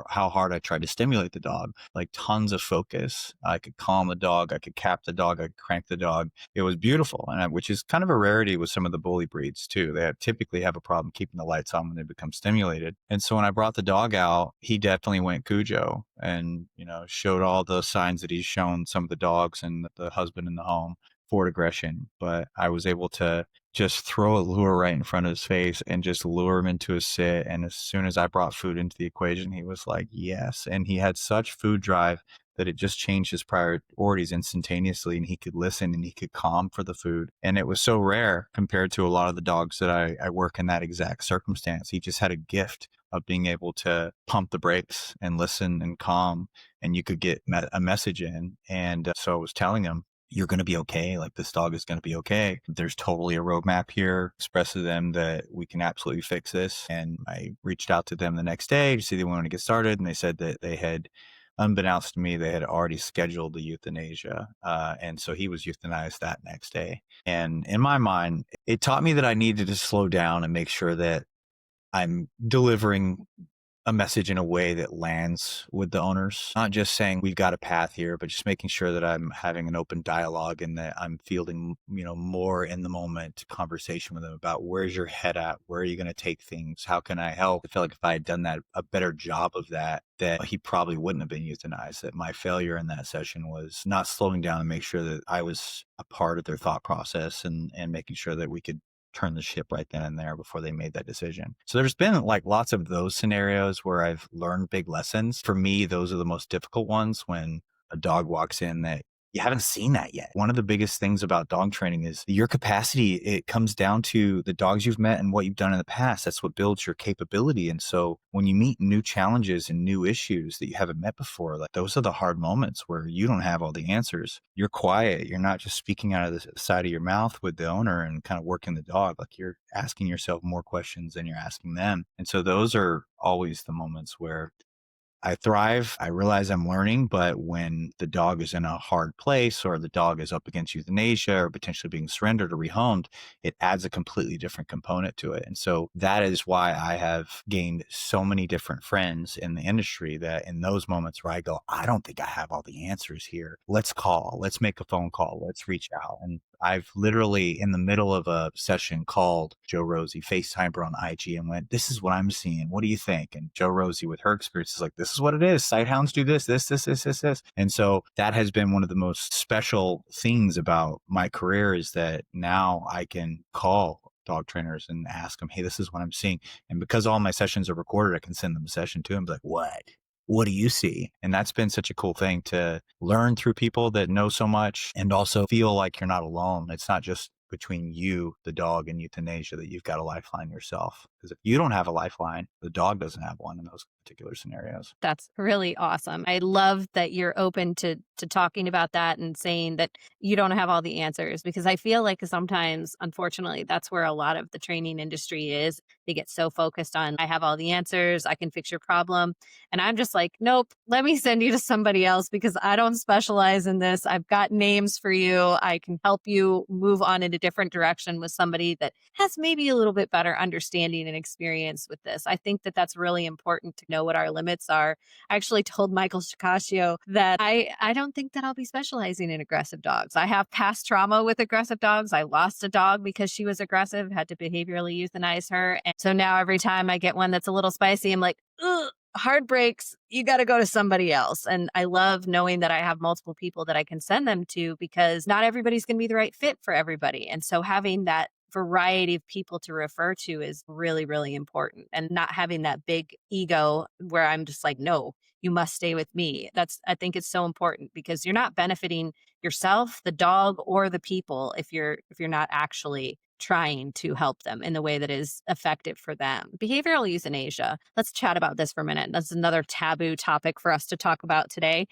hard I tried to stimulate the dog, like tons of focus. I could calm the dog. I could cap the dog. I could crank the dog. It was beautiful. And which is kind of a rarity with some of the bully breeds too. They typically have a problem keeping the lights on when they become stimulated. And so when I brought the dog out, he definitely went Cujo and, showed all the signs that he's shown some of the dogs and the husband in the home, forward aggression. But I was able to just throw a lure right in front of his face and just lure him into a sit. And as soon as I brought food into the equation, he was like, yes. And he had such food drive that it just changed his priorities instantaneously, and he could listen and he could calm for the food. And it was so rare compared to a lot of the dogs that I work in that exact circumstance. He just had a gift of being able to pump the brakes and listen and calm, and you could get a message in. And so I was telling him, you're going to be okay. Like, this dog is going to be okay. There's totally a roadmap here. Express to them that we can absolutely fix this. And I reached out to them the next day to see if they wanted to get started. And they said that they had, unbeknownst to me, they had already scheduled the euthanasia. And so he was euthanized that next day. And in my mind, it taught me that I needed to slow down and make sure that I'm delivering a message in a way that lands with the owners. Not just saying we've got a path here, but just making sure that I'm having an open dialogue and that I'm fielding, more in the moment conversation with them about where's your head at? Where are you going to take things? How can I help? I feel like if I had done a better job of that he probably wouldn't have been euthanized. That my failure in that session was not slowing down and make sure that I was a part of their thought process and making sure that we could turn the ship right then and there before they made that decision. So there's been like lots of those scenarios where I've learned big lessons. For me, those are the most difficult ones when a dog walks in that you haven't seen that yet. One of the biggest things about dog training is your capacity. It comes down to the dogs you've met and what you've done in the past. That's what builds your capability. And so when you meet new challenges and new issues that you haven't met before, like those are the hard moments where you don't have all the answers. You're quiet. You're not just speaking out of the side of your mouth with the owner and kind of working the dog. Like you're asking yourself more questions than you're asking them. And so those are always the moments where I thrive. I realize I'm learning, but when the dog is in a hard place or the dog is up against euthanasia or potentially being surrendered or rehomed, it adds a completely different component to it. And so that is why I have gained so many different friends in the industry that in those moments where I go, I don't think I have all the answers here. Let's call, let's make a phone call, let's reach out. And I've literally in the middle of a session called Joe Rosie, FaceTimed her on IG and went, this is what I'm seeing. What do you think? And Joe Rosie with her experience is like, this is what it is. Sighthounds do this. And so that has been one of the most special things about my career is that now I can call dog trainers and ask them, hey, this is what I'm seeing. And because all my sessions are recorded, I can send them a session to them. Be like, what do you see? And that's been such a cool thing to learn through people that know so much and also feel like you're not alone. It's not just between you, the dog, and euthanasia that you've got a lifeline yourself. Because if you don't have a lifeline, the dog doesn't have one in those particular scenarios. That's really awesome. I love that you're open to talking about that and saying that you don't have all the answers, because I feel like sometimes, unfortunately, that's where a lot of the training industry is. They get so focused on, I have all the answers, I can fix your problem. And I'm just like, nope, let me send you to somebody else because I don't specialize in this. I've got names for you. I can help you move on in a different direction with somebody that has maybe a little bit better understanding and experience with this. I think that that's really important to know what our limits are. I actually told Michael Shikashio that I don't think that I'll be specializing in aggressive dogs. I have past trauma with aggressive dogs. I lost a dog because she was aggressive, had to behaviorally euthanize her. And so now every time I get one that's a little spicy, I'm like, ugh, hard breaks, you got to go to somebody else. And I love knowing that I have multiple people that I can send them to, because not everybody's going to be the right fit for everybody. And so having that variety of people to refer to is really, really important, and not having that big ego where I'm just like, no, you must stay with me. I think it's so important, because you're not benefiting yourself, the dog, or the people if you're not actually trying to help them in the way that is effective for them. Behavioral euthanasia. Let's chat about this for a minute. That's another taboo topic for us to talk about today.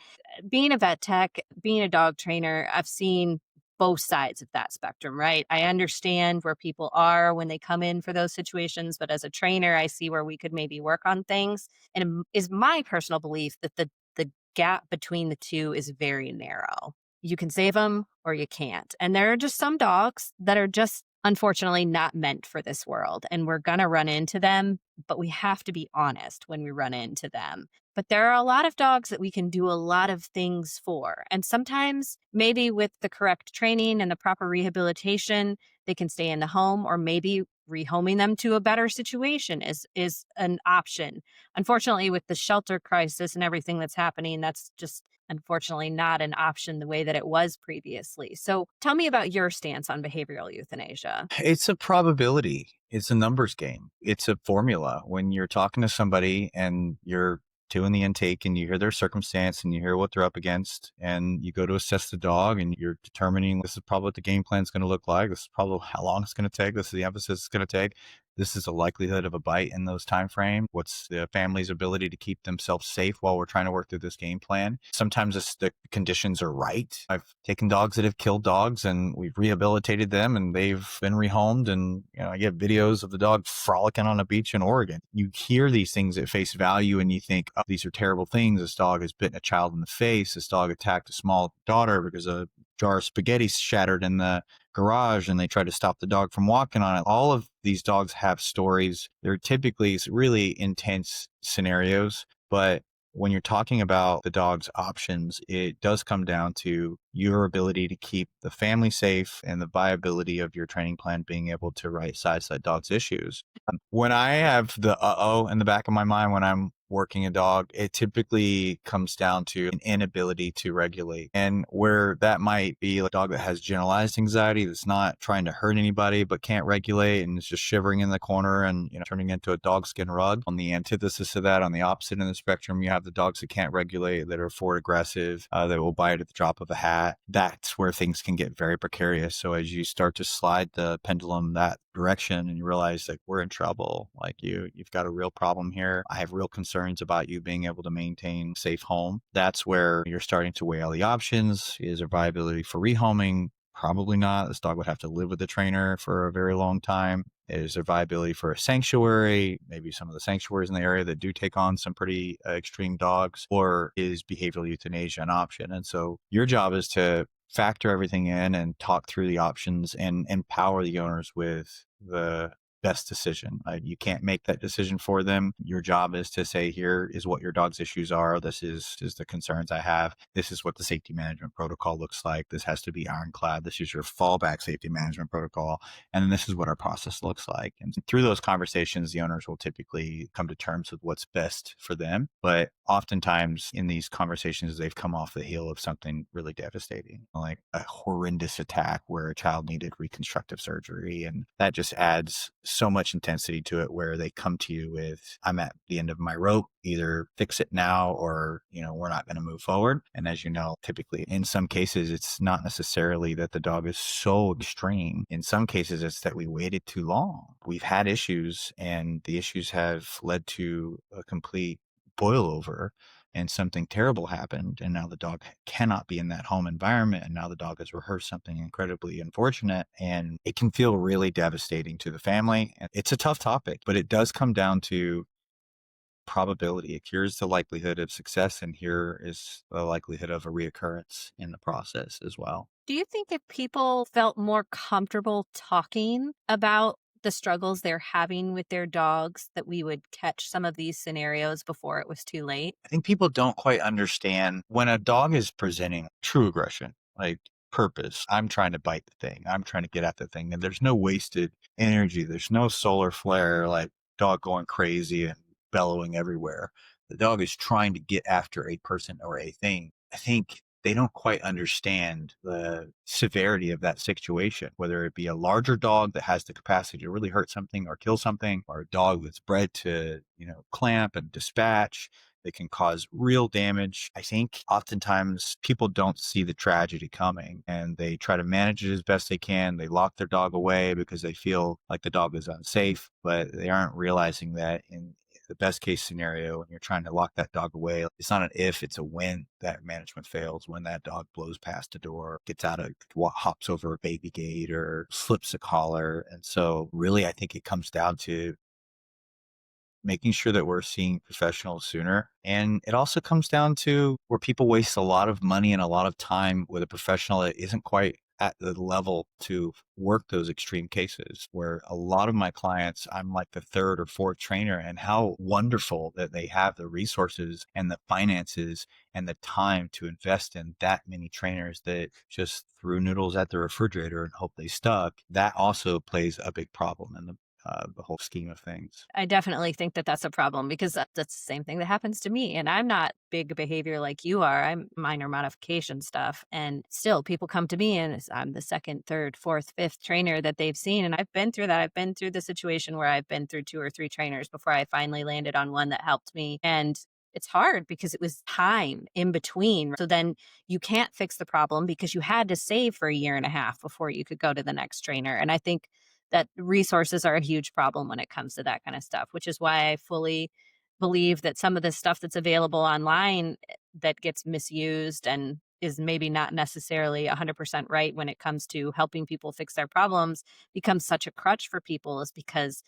Being a vet tech, being a dog trainer, I've seen both sides of that spectrum, right? I understand where people are when they come in for those situations, but as a trainer, I see where we could maybe work on things. And it is my personal belief that the gap between the two is very narrow. You can save them or you can't. And there are just some dogs that are just unfortunately not meant for this world. And we're going to run into them, but we have to be honest when we run into them. But there are a lot of dogs that we can do a lot of things for. And sometimes maybe with the correct training and the proper rehabilitation, they can stay in the home, or maybe rehoming them to a better situation is an option. Unfortunately, with the shelter crisis and everything that's happening, that's just unfortunately not an option the way that it was previously. So tell me about your stance on behavioral euthanasia. It's a probability. It's a numbers game. It's a formula. When you're talking to somebody and you're doing the intake and you hear their circumstance and you hear what they're up against and you go to assess the dog and you're determining this is probably what the game plan is going to look like. This is probably how long it's going to take. This is the emphasis it's going to take. This is the likelihood of a bite in those time frames. What's the family's ability to keep themselves safe while we're trying to work through this game plan? Sometimes the conditions are right. I've taken dogs that have killed dogs and we've rehabilitated them and they've been rehomed. And I get videos of the dog frolicking on a beach in Oregon. You hear these things at face value and you think, oh, these are terrible things. This dog has bitten a child in the face. This dog attacked a small daughter because a jar of spaghetti shattered in the garage and they try to stop the dog from walking on it. All of these dogs have stories. They're typically really intense scenarios, but when you're talking about the dog's options, it does come down to your ability to keep the family safe and the viability of your training plan being able to right size that dog's issues. When I have the uh-oh in the back of my mind when I'm working a dog, it typically comes down to an inability to regulate. And where that might be a dog that has generalized anxiety that's not trying to hurt anybody but can't regulate and is just shivering in the corner and turning into a dogskin rug. On the antithesis of that, on the opposite end of the spectrum, you have the dogs that can't regulate, that are forward aggressive, that will bite at the drop of a hat. That's where things can get very precarious. So as you start to slide the pendulum that direction and you realize like we're in trouble, like you've got a real problem here. I have real concerns about you being able to maintain a safe home. That's where you're starting to weigh all the options. Is there viability for rehoming? Probably not. This dog would have to live with the trainer for a very long time. Is there viability for a sanctuary? Maybe some of the sanctuaries in the area that do take on some pretty extreme dogs, or is behavioral euthanasia an option? And so your job is to factor everything in and talk through the options and empower the owners with the best decision. You can't make that decision for them. Your job is to say, here is what your dog's issues are. This is the concerns I have. This is what the safety management protocol looks like. This has to be ironclad. This is your fallback safety management protocol. And then this is what our process looks like. And through those conversations, the owners will typically come to terms with what's best for them. But oftentimes in these conversations, they've come off the heel of something really devastating, like a horrendous attack where a child needed reconstructive surgery. And that just adds so much intensity to it, where they come to you with, I'm at the end of my rope, either fix it now or, we're not going to move forward. And as you know, typically in some cases, it's not necessarily that the dog is so extreme. In some cases, it's that we waited too long. We've had issues and the issues have led to a complete boil over and something terrible happened. And now the dog cannot be in that home environment. And now the dog has rehearsed something incredibly unfortunate. And it can feel really devastating to the family. And it's a tough topic, but it does come down to probability. Here's the likelihood of success, and here is the likelihood of a reoccurrence in the process as well. Do you think if people felt more comfortable talking about the struggles they're having with their dogs, that we would catch some of these scenarios before it was too late? I think people don't quite understand when a dog is presenting true aggression, like purpose. I'm trying to bite the thing. I'm trying to get at the thing. And there's no wasted energy. There's no solar flare, like dog going crazy and bellowing everywhere. The dog is trying to get after a person or a thing. I think they don't quite understand the severity of that situation, whether it be a larger dog that has the capacity to really hurt something or kill something, or a dog that's bred to, clamp and dispatch. They can cause real damage. I think oftentimes people don't see the tragedy coming and they try to manage it as best they can. They lock their dog away because they feel like the dog is unsafe, but they aren't realizing that in the best case scenario, when you're trying to lock that dog away, it's not an if, it's a when that management fails, when that dog blows past a door, gets out of, hops over a baby gate or slips a collar. And so really, I think it comes down to making sure that we're seeing professionals sooner. And it also comes down to where people waste a lot of money and a lot of time with a professional that isn't quite at the level to work those extreme cases, where a lot of my clients, I'm like the third or fourth trainer, and how wonderful that they have the resources and the finances and the time to invest in that many trainers that just threw noodles at the refrigerator and hope they stuck. That also plays a big problem in the whole scheme of things. I definitely think that that's a problem because that's the same thing that happens to me. And I'm not big behavior like you are. I'm minor modification stuff. And still, people come to me and I'm the second, third, fourth, fifth trainer that they've seen. And I've been through that. I've been through the situation where I've been through two or three trainers before I finally landed on one that helped me. And it's hard because it was time in between. So then you can't fix the problem because you had to save for a year and a half before you could go to the next trainer. And I think that resources are a huge problem when it comes to that kind of stuff, which is why I fully believe that some of the stuff that's available online that gets misused and is maybe not necessarily 100% right when it comes to helping people fix their problems becomes such a crutch for people, is because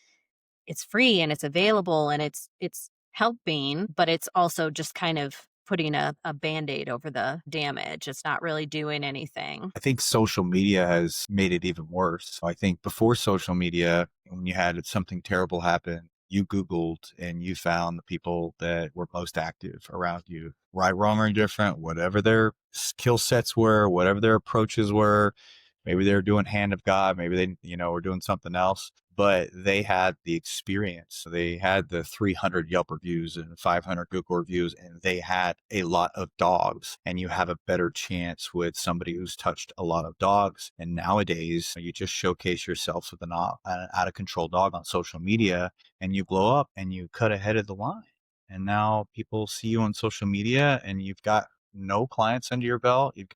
it's free and it's available and it's helping, but it's also just kind of putting a band-aid over the damage. It's not really doing anything. I think social media has made it even worse. I think before social media, when you had something terrible happen, you Googled and you found the people that were most active around you, right, wrong, or indifferent, whatever their skill sets were, whatever their approaches were. Maybe they were doing hand of God. Maybe they, were doing something else, but they had the experience. They had the 300 Yelp reviews and 500 Google reviews, and they had a lot of dogs. And you have a better chance with somebody who's touched a lot of dogs. And nowadays, you just showcase yourself with an out of control dog on social media, and you blow up and you cut ahead of the line. And now people see you on social media, and you've got no clients under your belt. You've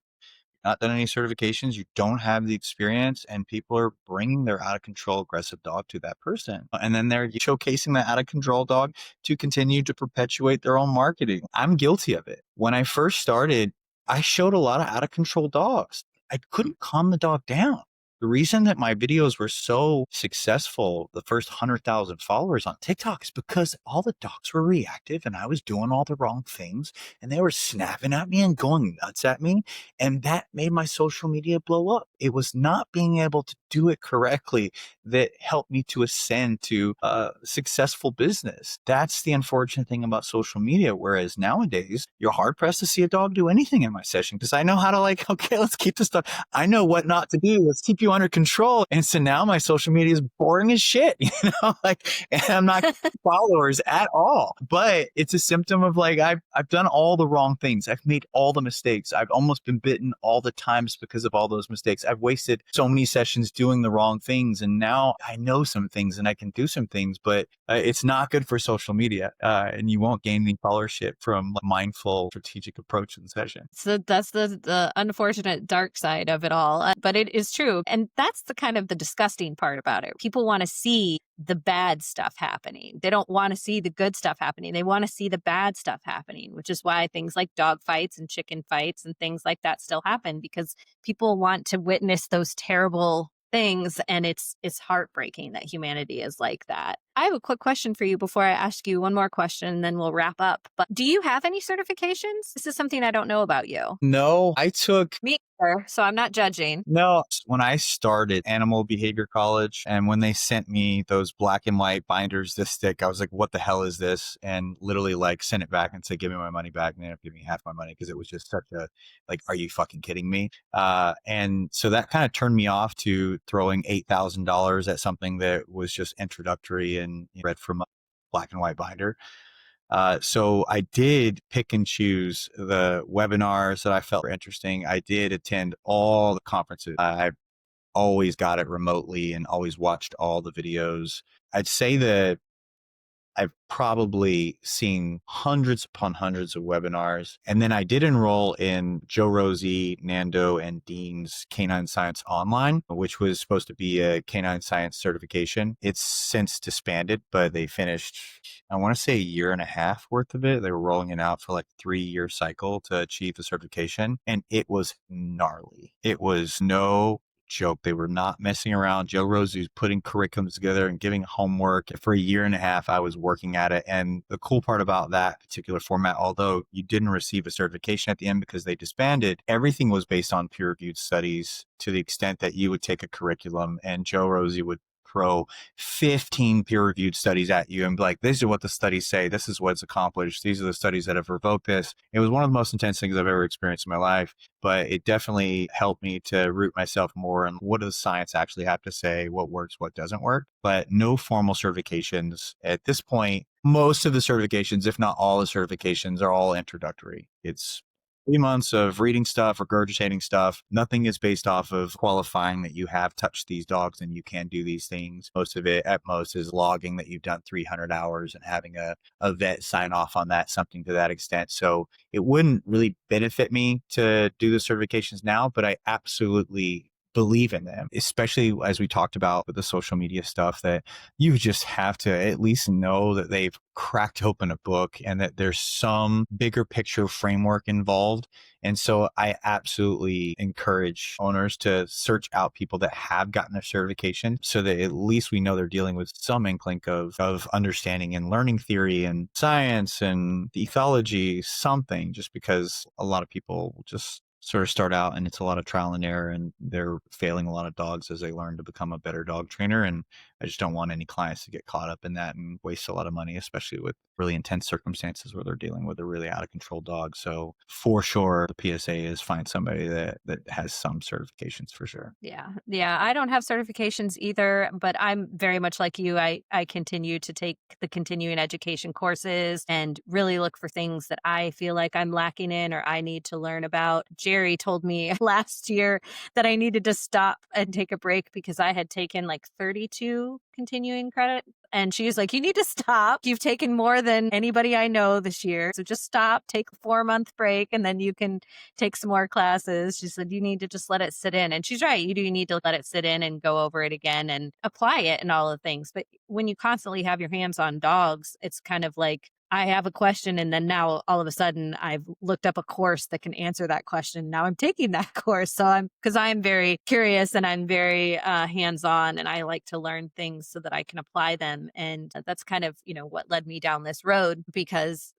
not done any certifications, you don't have the experience, and people are bringing their out of control aggressive dog to that person. And then they're showcasing that out of control dog to continue to perpetuate their own marketing. I'm guilty of it. When I first started, I showed a lot of out of control dogs. I couldn't calm the dog down. The reason that my videos were so successful, the first 100,000 followers on TikTok, is because all the dogs were reactive and I was doing all the wrong things and they were snapping at me and going nuts at me. And that made my social media blow up. It was not being able to do it correctly that helped me to ascend to a successful business. That's the unfortunate thing about social media. Whereas nowadays, you're hard pressed to see a dog do anything in my session because I know how to okay, let's keep this dog. I know what not to do. Let's keep you under control. And so now my social media is boring as shit, and I'm not getting followers at all. But it's a symptom of I've done all the wrong things. I've made all the mistakes. I've almost been bitten all the times because of all those mistakes. I've wasted so many sessions doing the wrong things. And now I know some things and I can do some things, but it's not good for social media. And you won't gain any followership from a mindful, strategic approach in the session. So that's the unfortunate dark side of it all. But it is true. And that's the kind of the disgusting part about it. People want to see the bad stuff happening. They don't want to see the good stuff happening. They want to see the bad stuff happening, which is why things like dog fights and chicken fights and things like that still happen, because people want to witness those terrible things. And it's heartbreaking that humanity is like that. I have a quick question for you before I ask you one more question, and then we'll wrap up. But do you have any certifications? This is something I don't know about you. No, I took Me either, so I'm not judging. No, when I started animal behavior college and when they sent me those black and white binders, this thick, I was like, what the hell is this? And literally sent it back and said, give me my money back. And they ended up giving me half my money because it was just such a, are you fucking kidding me? And so that kind of turned me off to throwing $8,000 at something that was just introductory and read from a black and white binder. So I did pick and choose the webinars that I felt were interesting. I did attend all the conferences. I always got it remotely and always watched all the videos. I'd say that I've probably seen hundreds upon hundreds of webinars. And then I did enroll in Joe Rosie, Nando, and Dean's Canine Science Online, which was supposed to be a canine science certification. It's since disbanded, but they finished, I want to say, a year and a half worth of it. They were rolling it out for a 3-year cycle to achieve the certification. And it was gnarly. It was no joke. They were not messing around. Joe Rosie was putting curriculums together and giving homework. For a year and a half, I was working at it. And the cool part about that particular format, although you didn't receive a certification at the end because they disbanded, everything was based on peer-reviewed studies to the extent that you would take a curriculum and Joe Rosie would throw 15 peer-reviewed studies at you and be like, these are what the studies say. This is what's accomplished. These are the studies that have revoked this. It was one of the most intense things I've ever experienced in my life, but it definitely helped me to root myself more in what does science actually have to say, what works, what doesn't work. But no formal certifications. At this point, most of the certifications, if not all the certifications, are all introductory. It's 3 months of reading stuff, regurgitating stuff. Nothing is based off of qualifying that you have touched these dogs and you can do these things. Most of it, at most, is logging that you've done 300 hours and having a vet sign off on that, something to that extent. So it wouldn't really benefit me to do the certifications now, but I absolutely believe in them, especially as we talked about with the social media stuff, that you just have to at least know that they've cracked open a book and that there's some bigger picture framework involved. And so I absolutely encourage owners to search out people that have gotten their certification so that at least we know they're dealing with some inkling of understanding and learning theory and science and ethology, something, just because a lot of people just sort of start out and it's a lot of trial and error and they're failing a lot of dogs as they learn to become a better dog trainer. And I just don't want any clients to get caught up in that and waste a lot of money, especially with really intense circumstances where they're dealing with a really out of control dog. So for sure, the PSA is find somebody that has some certifications for sure. Yeah. Yeah. I don't have certifications either, but I'm very much like you. I continue to take the continuing education courses and really look for things that I feel like I'm lacking in or I need to learn about. Jerry told me last year that I needed to stop and take a break because I had taken like 32 continuing credit. And she was like, you need to stop. You've taken more than anybody I know this year. So just stop, take a 4-month break, and then you can take some more classes. She said, you need to just let it sit in. And she's right. You do need to let it sit in and go over it again and apply it and all the things. But when you constantly have your hands on dogs, it's kind of like, I have a question, and then now all of a sudden I've looked up a course that can answer that question. Now I'm taking that course. So because I'm very curious and I'm very hands on, and I like to learn things so that I can apply them. And that's kind of, what led me down this road, because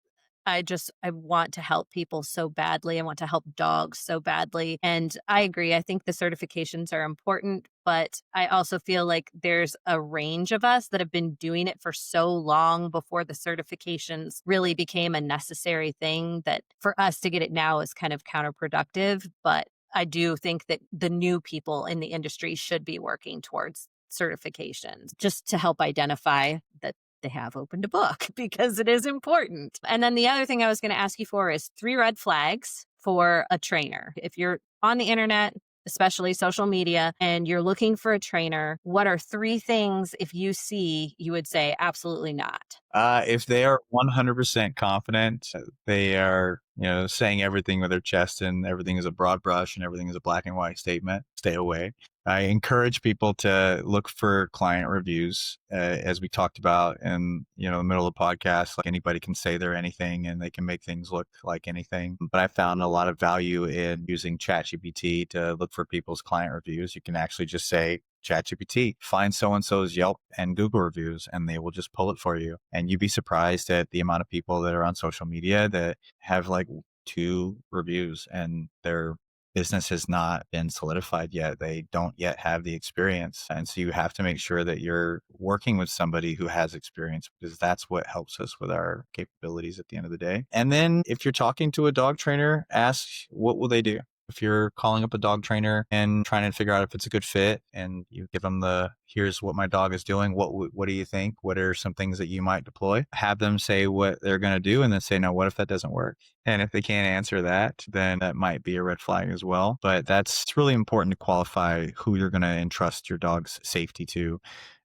I want to help people so badly. I want to help dogs so badly. And I agree. I think the certifications are important, but I also feel like there's a range of us that have been doing it for so long before the certifications really became a necessary thing, that for us to get it now is kind of counterproductive. But I do think that the new people in the industry should be working towards certifications just to help identify that they have opened a book, because it is important. And then the other thing I was going to ask you for is 3 red flags for a trainer. If you're on the internet, especially social media, and you're looking for a trainer, what are 3 things, if you see, you would say absolutely not? If they are 100% confident, they are, saying everything with their chest and everything is a broad brush and everything is a black and white statement, stay away. I encourage people to look for client reviews, as we talked about in, the middle of the podcast. Like, anybody can say they're anything and they can make things look like anything. But I found a lot of value in using ChatGPT to look for people's client reviews. You can actually just say, ChatGPT, find so-and-so's Yelp and Google reviews, and they will just pull it for you. And you'd be surprised at the amount of people that are on social media that have like 2 reviews and their business has not been solidified yet. They don't yet have the experience. And so you have to make sure that you're working with somebody who has experience, because that's what helps us with our capabilities at the end of the day. And then if you're talking to a dog trainer, ask, what will they do? If you're calling up a dog trainer and trying to figure out if it's a good fit, and you give them here's what my dog is doing, what do you think? What are some things that you might deploy? Have them say what they're going to do, and then say, no, what if that doesn't work? And if they can't answer that, then that might be a red flag as well. But it's really important to qualify who you're going to entrust your dog's safety to.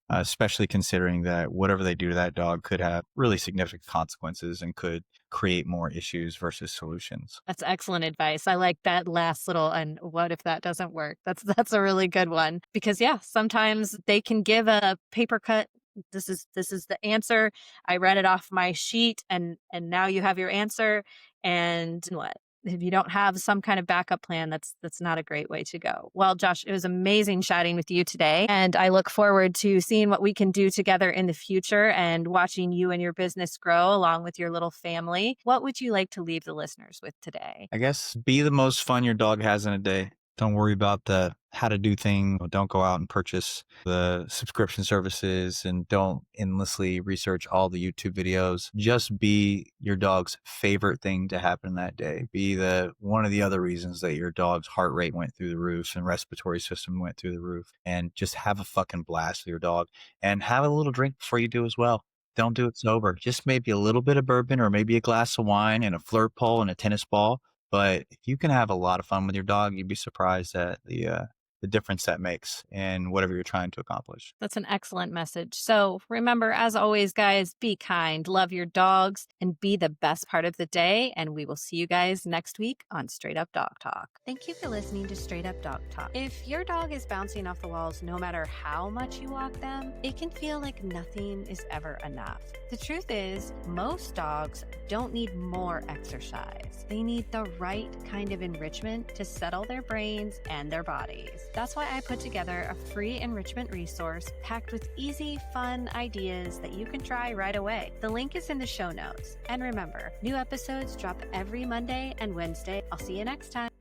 Especially considering that whatever they do to that dog could have really significant consequences and could create more issues versus solutions. That's excellent advice. I like that last little, and what if that doesn't work? That's a really good one, because sometimes they can give a paper cut. This is the answer. I read it off my sheet, and now you have your answer. And what? If you don't have some kind of backup plan, that's not a great way to go. Well, Josh, it was amazing chatting with you today. And I look forward to seeing what we can do together in the future and watching you and your business grow along with your little family. What would you like to leave the listeners with today? I guess be the most fun your dog has in a day. Don't worry about the how to do thing. Don't go out and purchase the subscription services and don't endlessly research all the YouTube videos. Just be your dog's favorite thing to happen that day. Be one of the other reasons that your dog's heart rate went through the roof and respiratory system went through the roof. And just have a fucking blast with your dog, and have a little drink before you do as well. Don't do it sober. Just maybe a little bit of bourbon or maybe a glass of wine and a flirt pole and a tennis ball. But if you can have a lot of fun with your dog, you'd be surprised at the the difference that makes in whatever you're trying to accomplish. That's an excellent message. So remember, as always, guys, be kind, love your dogs, and be the best part of the day. And we will see you guys next week on Straight Up Dog Talk. Thank you for listening to Straight Up Dog Talk. If your dog is bouncing off the walls no matter how much you walk them, it can feel like nothing is ever enough. The truth is, most dogs don't need more exercise. They need the right kind of enrichment to settle their brains and their bodies. That's why I put together a free enrichment resource packed with easy, fun ideas that you can try right away. The link is in the show notes. And remember, new episodes drop every Monday and Wednesday. I'll see you next time.